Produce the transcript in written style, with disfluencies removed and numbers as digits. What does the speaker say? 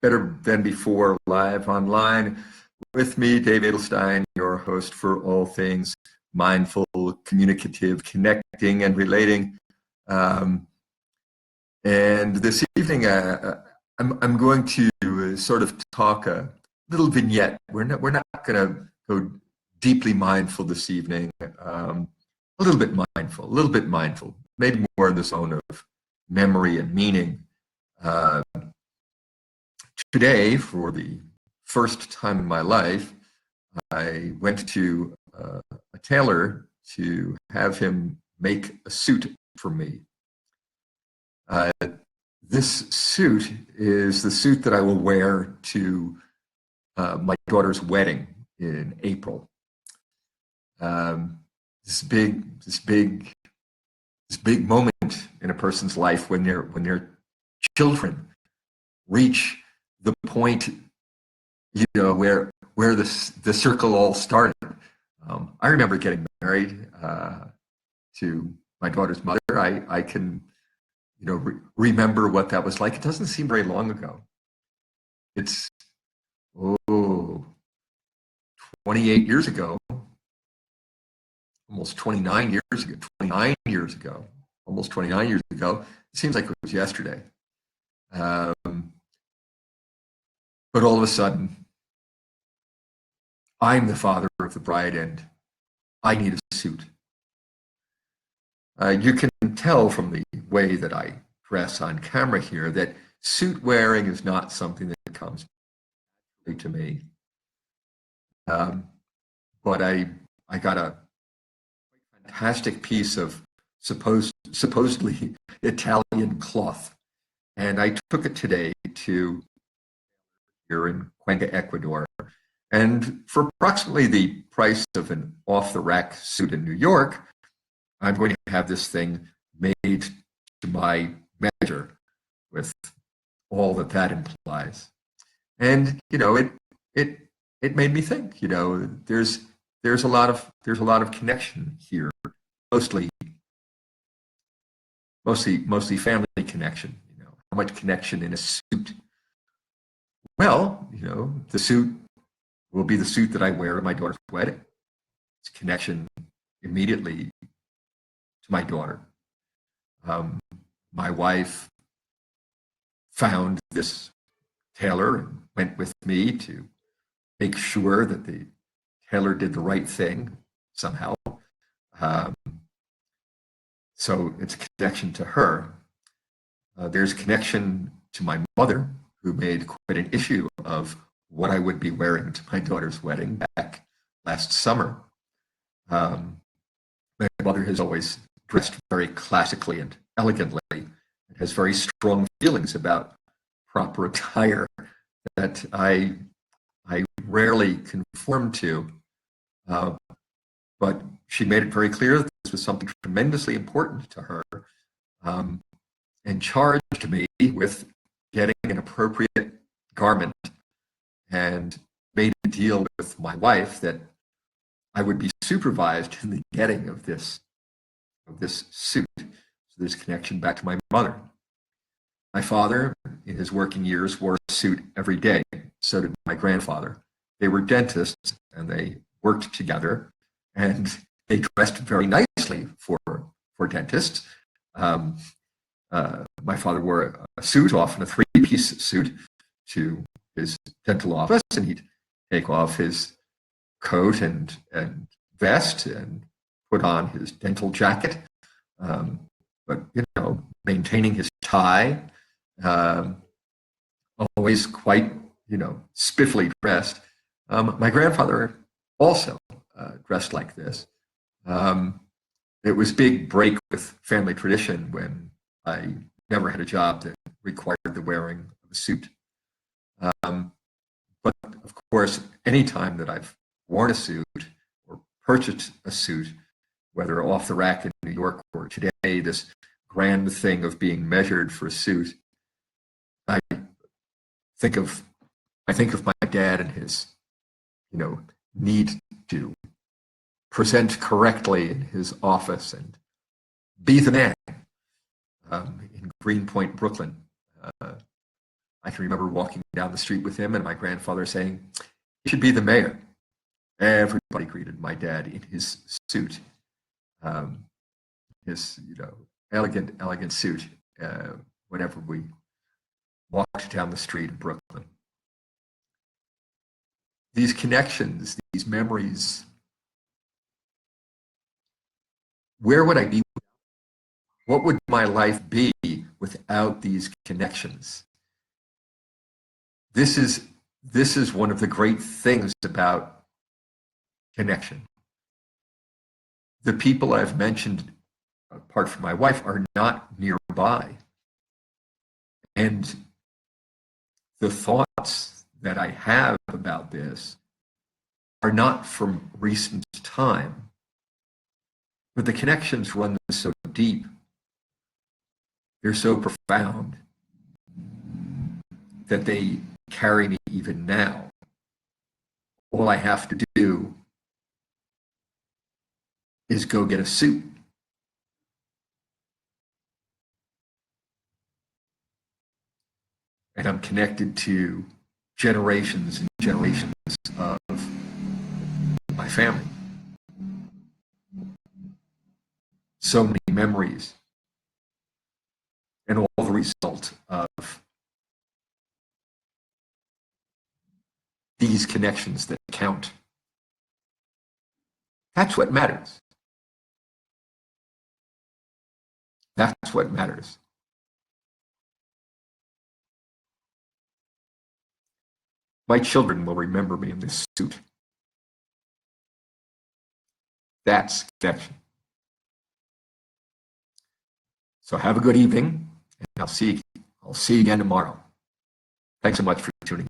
Better Than Before live online. With me, Dave Edelstein, your host for all things mindful, communicative, connecting, and relating. And this evening, I'm going to sort of talk a little vignette. We're not going to go deeply mindful this evening. A little bit mindful, maybe more in the zone of memory and meaning. Today, for the first time in my life, I went to a tailor to have him make a suit for me. This suit is the suit that I will wear to my daughter's wedding in April. This big moment in a person's life when their children reach the point, where the circle all started. I remember getting married to my daughter's mother. I can, remember what that was like. It doesn't seem very long ago. It's 28 years ago, almost 29 years ago, almost 29 years ago. It seems like it was yesterday. But all of a sudden, I'm the father of the bride and I need a suit. You can tell from the way that I dress on camera here that suit wearing is not something that comes to me. But I got a fantastic piece of supposedly Italian cloth, and I took it today to here in Cuenca, Ecuador. And for approximately the price of an off-the-rack suit in New York, I'm going to have this thing made to my measure, with all that implies. And it made me think. There's a lot of connection here, mostly family connection. How much connection in a suit? Well, the suit will be the suit that I wear at my daughter's wedding. It's connection immediately to my daughter. My wife found this tailor and went with me to make sure that the tailor did the right thing somehow. So it's a connection to her. There's a connection to my mother, who made quite an issue of what I would be wearing to my daughter's wedding back last summer. My mother has always dressed very classically and elegantly, and has very strong feelings about proper attire that I rarely conform to. But she made it very clear that this was something tremendously important to her, and charged me with getting an appropriate garment, and made a deal with my wife that I would be supervised in the getting of this suit. So there's connection back to my mother. My father, in his working years, wore a suit every day. So did my grandfather. They were dentists, and they worked together, and they dressed very nicely for dentists. My father wore a suit, often a three-piece suit, to his dental office, and he'd take off his coat and vest and put on his dental jacket, but maintaining his tie, always quite spiffily dressed. My grandfather also dressed like this. It was a big break with family tradition when I never had a job that required the wearing of a suit. But of course, any time that I've worn a suit or purchased a suit, whether off the rack in New York or today, this grand thing of being measured for a suit, I think of my dad and his, need to present correctly in his office and be the man. In Greenpoint, Brooklyn, I I can remember walking down the street with him and my grandfather saying, "He should be the mayor." Everybody greeted my dad in his suit, um, his elegant suit. Whenever we walked down the street in Brooklyn, these connections, these memories. Where would I be? What would my life be without these connections? This is one of the great things about connection. The people I've mentioned, apart from my wife, are not nearby. And the thoughts that I have about this are not from recent time, but the connections run so deep. They're so profound that they carry me even now. All I have to do is go get a suit. And I'm connected to generations and generations of my family. So many memories. And all the result of these connections that count. That's what matters. That's what matters. My children will remember me in this suit. That's connection. So have a good evening, and I'll see you again tomorrow. Thanks so much for tuning in.